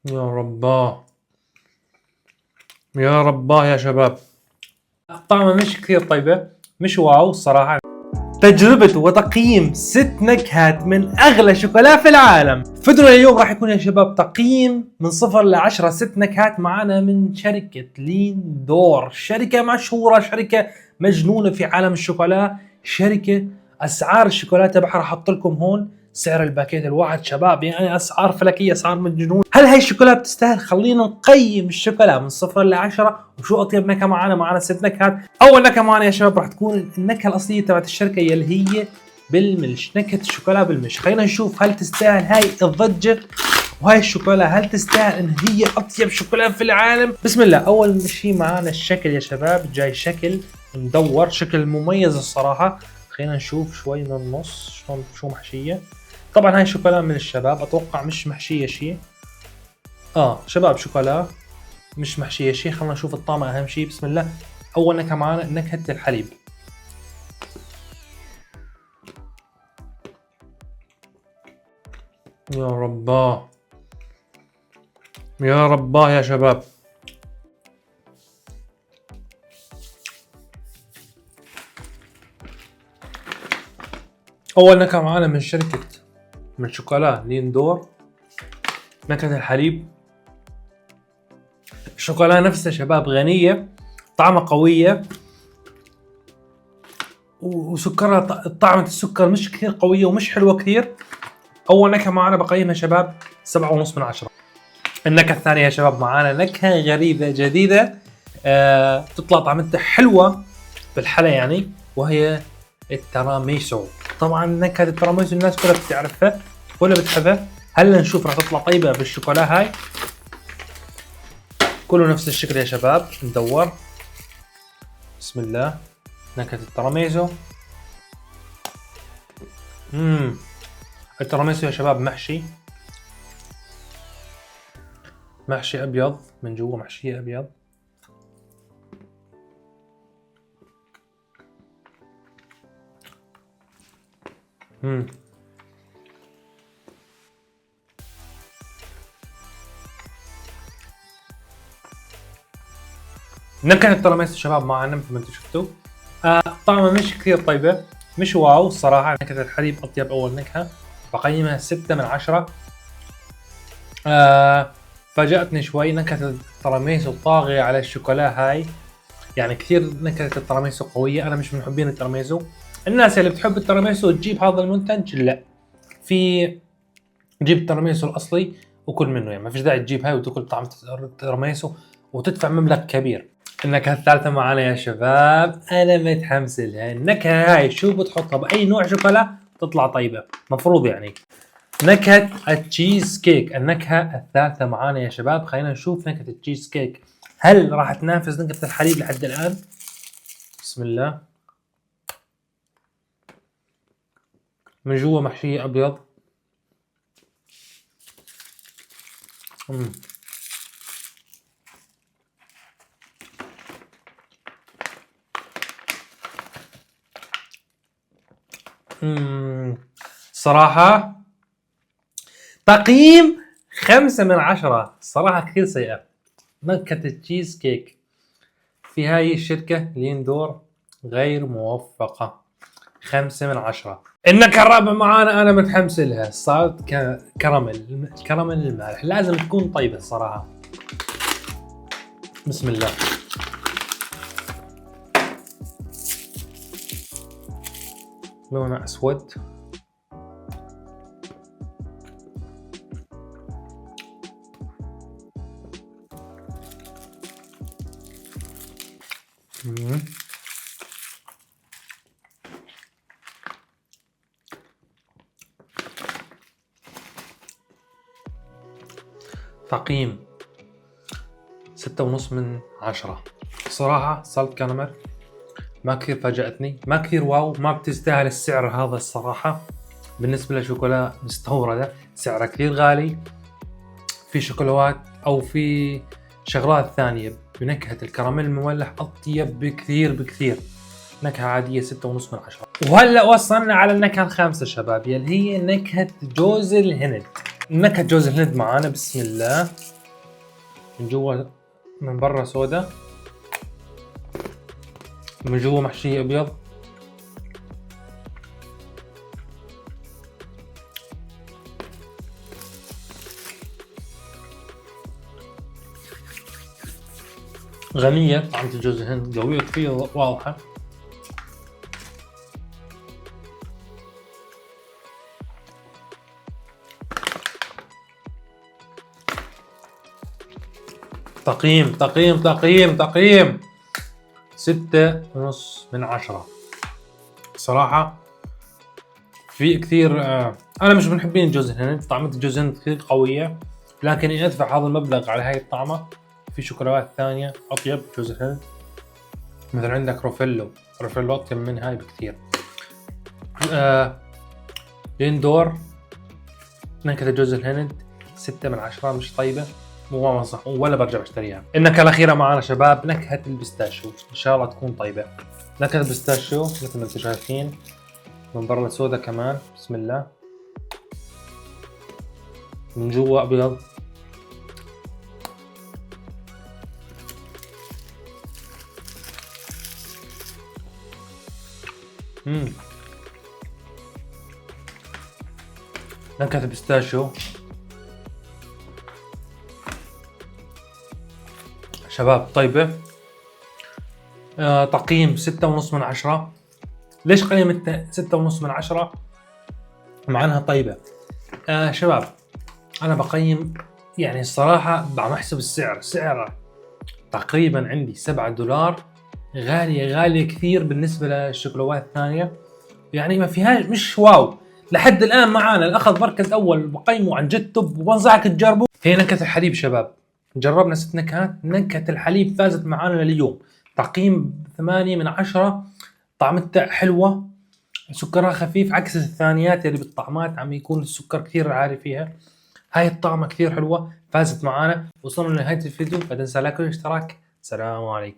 يا رباه، يا رباه يا شباب. طعمها مش كثير طيبة، مش واو الصراحة. تجربة وتقييم 6 نكهات من أغلى شوكولا في العالم. فيديونا اليوم راح يكون يا شباب تقييم من 0 ل10 6 نكهات معنا من شركة ليندور، شركة مشهورة، شركة مجنونة في عالم الشوكولا، شركة أسعار الشوكولا تبعها راح أحط لكم هون سعر الباكيت الواحد شباب، يعني أسعار فلكية، أسعار مجنون. هل هاي الشوكولا بتستاهل؟ خلينا نقيم الشوكولا من 0 ل10 وشو أطيب نكهة معنا 6 نكهات. أول نكهة معنا يا شباب راح تكون النكهة الأصلية تبعت الشركة يلي هي بالملش، نكهة الشوكولا بالملش. خلينا نشوف هل تستاهل هاي الضجة، وهاي الشوكولا هل تستاهل ان هي اطيب شوكولا في العالم. بسم الله. اول شيء معانا الشكل يا شباب، جاي شكل مدور، شكل مميز الصراحة. خلينا نشوف شوي من النص شلون شو محشية. طبعا هاي شوكولا من الشباب، اتوقع مش محشية شيء. شباب شوكولا مش محشية شيء. خلينا نشوف الطعم اهم شيء. بسم الله. اول نكهة معانا نكهة الحليب. يا رباه، يا رباه يا شباب. اول نكهة معانا من شركة من شوكولا ليندور، نكهة الحليب. الشوكولا نفسها شباب غنية، طعمها قوية، وسكرها طعمة السكر مش كثير قوية ومش حلوة كثير. أول نكهة معنا بقيمها شباب 7.5/10. النكهة الثانية يا شباب معانا نكهة غريبة جديدة، تطلع طعمتها حلوة بالحلا يعني، وهي التراميسو. طبعا نكهة التراميسو الناس كلها بتعرفها، كلها بتحبها. هلا نشوف راح تطلع طيبة بالشوكولا هاي. كله نفس الشكل يا شباب، ندور. بسم الله. نكهة التراميسو. التراميسو يا شباب محشي ابيض من جوا، محشية ابيض. نكهة التراميسو شباب معنا مثل ما انتم شفتوا. طعمها مش كثير طيبة، مش واو الصراحة. نكهة الحليب أطيب أول نكهة، بقيمها 6/10. فاجأتني شوي نكهة التراميسو طاغية على الشوكولا هاي، يعني كثير نكهة التراميسو قوية. أنا مش من محبين التراميسو. الناس اللي بتحب التراميسو تجيب هذا المنتج، لا، في جيب التراميسو الأصلي وكل منه، يعني ما فيش داعي تجيب هاي وتاكل طعم التراميسو وتدفع مبلغ كبير. النكهة الثالثة معنا يا شباب، أنا متحمس لها. النكهة هاي شو بتحطها بأي نوع شوكولا تطلع طيبة مفروض يعني. نكهة التشيز كيك، النكهة الثالثة معانا يا شباب. خلينا نشوف نكهة التشيز كيك هل راح تنافس نكهة الحليب لحد الآن. بسم الله. من جوا محشية أبيض. صراحة تقييم 5/10. صراحة كثير سيئة. نكهة التشيز كيك في هاي الشركة ليندور غير موفقة. 5/10. النكهة الرابعة معانا أنا متحمس لها، صارت كراميل. الكراميل المالح لازم تكون طيبة الصراحة. بسم الله. لونه أسود. تقييم 6.5/10. صراحة سالت كراميل ما كثير فاجأتني، ما كثير واو، ما بتستاهل السعر هذا الصراحة. بالنسبة لشوكولا مستوردة سعرها كثير غالي. في شوكولات أو في شغلات ثانية بنكهة الكراميل المملح أطيب بكثير. نكهة عادية 6.5/10. وهلا وصلنا على النكهة الخامسة شباب، يلي هي نكهة جوز الهند. نكهة جوز الهند معانا، بسم الله. من جوا من برا سودا، من جوا محشية ابيض. غنية طعمة الجوز الهند، قوية كثير واضحة. تقييم 6.5/10. صراحة في كثير أنا مش من محبين الجوز الهند، طعمة الجوز الهند كثير قوية، لكن إني أدفع هذا المبلغ على هاي الطعمة في شوكولاتات ثانية أطيب جوز الهند. مثلا عندك روفيلو أطيب من هاي بكثير. ليندور نكهة جوز الهند 6/10، مش طيبة، مو انصح ولا برجع بشتريها. النكهة الأخيرة معنا شباب نكهة البستاشيو، إن شاء الله تكون طيبة. نكهة البستاشيو مثل ما انتم شايفين، من برا سودا كمان، بسم الله. من جوا أبيض. نكهة البستاشيو شباب طيبة. تقييم 6.5/10. ليش قيمت 6.5/10 مع انها طيبة؟ شباب انا بقيم يعني الصراحة بعم احسب سعر تقريبا عندي $7. غالية كثير بالنسبة للشوكولاتات الثانية، يعني ما فيهاش، مش واو لحد الان. معانا الاخذ مركز اول، بقيمه عن جد توب، وبنصحك تجربه. هي نكهة الحليب شباب، جربنا 6 نكهات، نكهة الحليب فازت معانا لليوم، تقييم 8/10. طعمتها حلوة، سكرها خفيف عكس الثانيات اللي بالطعمات عم يكون السكر كثير عالي فيها. هاي الطعمة كثير حلوة، فازت معانا. وصلنا لنهاية الفيديو، لا تنسى لايك والاشتراك. سلام عليكم.